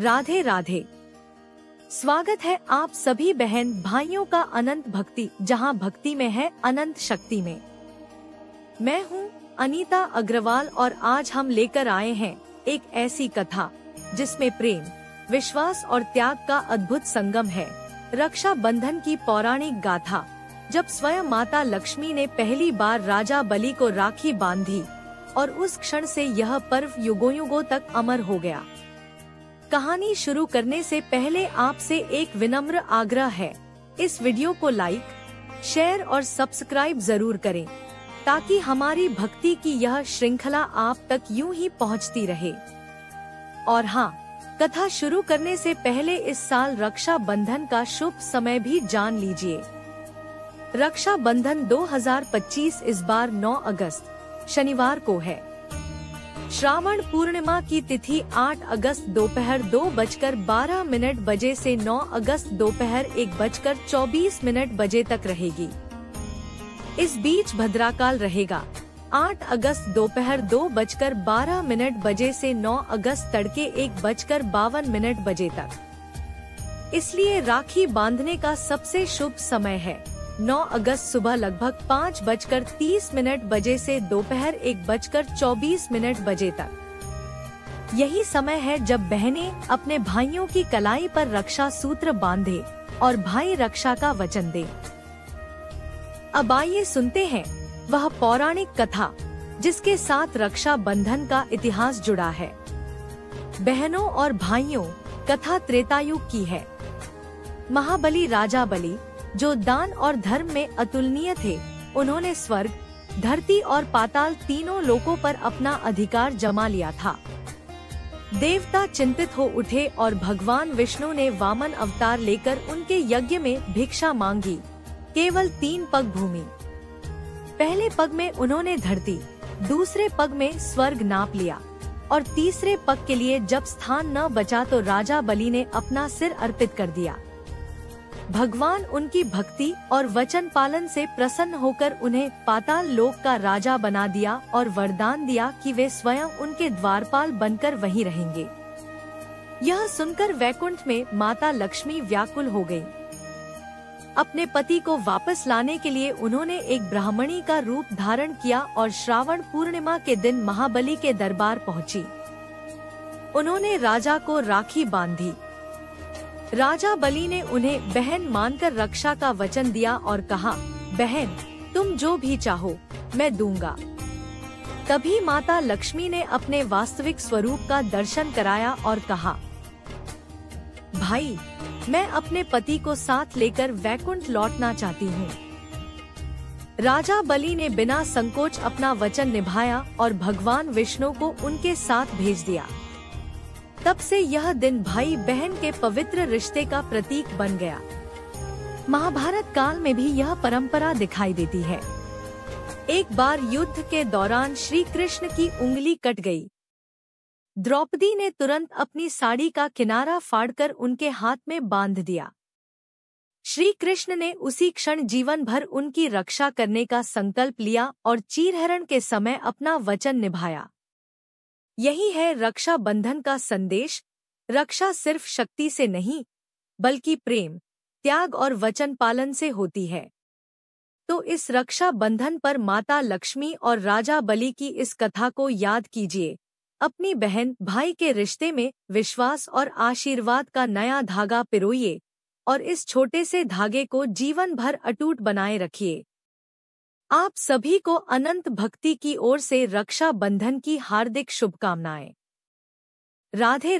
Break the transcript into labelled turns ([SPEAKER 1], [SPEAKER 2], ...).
[SPEAKER 1] राधे राधे। स्वागत है आप सभी बहन भाइयों का अनंत भक्ति, जहां भक्ति में है अनंत शक्ति में। मैं हूं अनीता अग्रवाल और आज हम लेकर आए हैं एक ऐसी कथा जिसमें प्रेम, विश्वास और त्याग का अद्भुत संगम है। रक्षा बंधन की पौराणिक गाथा, जब स्वयं माता लक्ष्मी ने पहली बार राजा बलि को राखी बांधी और उस क्षण से यह पर्व युगों युगों तक अमर हो गया। कहानी शुरू करने से पहले आपसे एक विनम्र आग्रह है, इस वीडियो को लाइक, शेयर और सब्सक्राइब जरूर करें ताकि हमारी भक्ति की यह श्रृंखला आप तक यूं ही पहुंचती रहे। और हाँ, कथा शुरू करने से पहले इस साल रक्षा बंधन का शुभ समय भी जान लीजिए। रक्षा बंधन 2025 इस बार 9 अगस्त शनिवार को है। श्रावण पूर्णिमा की तिथि 8 अगस्त दोपहर 2:12 बजे से 9 अगस्त दोपहर 1:24 बजे तक रहेगी। इस बीच भद्राकाल रहेगा 8 अगस्त दोपहर 2:12 बजे से 9 अगस्त तड़के 1:52 बजे तक। इसलिए राखी बांधने का सबसे शुभ समय है 9 अगस्त सुबह लगभग 5:30 बजे से दोपहर 1:24 बजे तक। यही समय है जब बहनें अपने भाइयों की कलाई पर रक्षा सूत्र बांधे और भाई रक्षा का वचन दे। अब आइए सुनते हैं वह पौराणिक कथा जिसके साथ रक्षा बंधन का इतिहास जुड़ा है। बहनों और भाइयों, कथा त्रेतायुग की है। महाबली राजा बलि, जो दान और धर्म में अतुलनीय थे, उन्होंने स्वर्ग, धरती और पाताल तीनों लोकों पर अपना अधिकार जमा लिया था। देवता चिंतित हो उठे और भगवान विष्णु ने वामन अवतार लेकर उनके यज्ञ में भिक्षा मांगी। केवल 3 पग भूमि। पहले पग में उन्होंने धरती, दूसरे पग में स्वर्ग नाप लिया और तीसरे पग के लिए जब स्थान न बचा तो राजा बलि ने अपना सिर अर्पित कर दिया। भगवान उनकी भक्ति और वचन पालन से प्रसन्न होकर उन्हें पाताल लोक का राजा बना दिया और वरदान दिया कि वे स्वयं उनके द्वारपाल बनकर वहीं रहेंगे। यह सुनकर वैकुंठ में माता लक्ष्मी व्याकुल हो गयी। अपने पति को वापस लाने के लिए उन्होंने एक ब्राह्मणी का रूप धारण किया और श्रावण पूर्णिमा के दिन महाबली के दरबार पहुंची। उन्होंने राजा को राखी बांधी। राजा बलि ने उन्हें बहन मानकर रक्षा का वचन दिया और कहा, बहन, तुम जो भी चाहो मैं दूंगा। तभी माता लक्ष्मी ने अपने वास्तविक स्वरूप का दर्शन कराया और कहा, भाई, मैं अपने पति को साथ लेकर वैकुंठ लौटना चाहती हूँ। राजा बलि ने बिना संकोच अपना वचन निभाया और भगवान विष्णु को उनके साथ भेज दिया। तब से यह दिन भाई बहन के पवित्र रिश्ते का प्रतीक बन गया। महाभारत काल में भी यह परंपरा दिखाई देती है। एक बार युद्ध के दौरान श्री कृष्ण की उंगली कट गई। द्रौपदी ने तुरंत अपनी साड़ी का किनारा फाड़कर उनके हाथ में बांध दिया। श्री कृष्ण ने उसी क्षण जीवन भर उनकी रक्षा करने का संकल्प लिया और चीरहरण के समय अपना वचन निभाया। यही है रक्षा बंधन का संदेश। रक्षा सिर्फ शक्ति से नहीं, बल्कि प्रेम, त्याग और वचन पालन से होती है। तो इस रक्षा बंधन पर माता लक्ष्मी और राजा बलि की इस कथा को याद कीजिए। अपनी बहन भाई के रिश्ते में विश्वास और आशीर्वाद का नया धागा पिरोइए और इस छोटे से धागे को जीवन भर अटूट बनाए रखिए। आप सभी को अनंत भक्ति की ओर से रक्षा बंधन की हार्दिक शुभकामनाएं। राधे।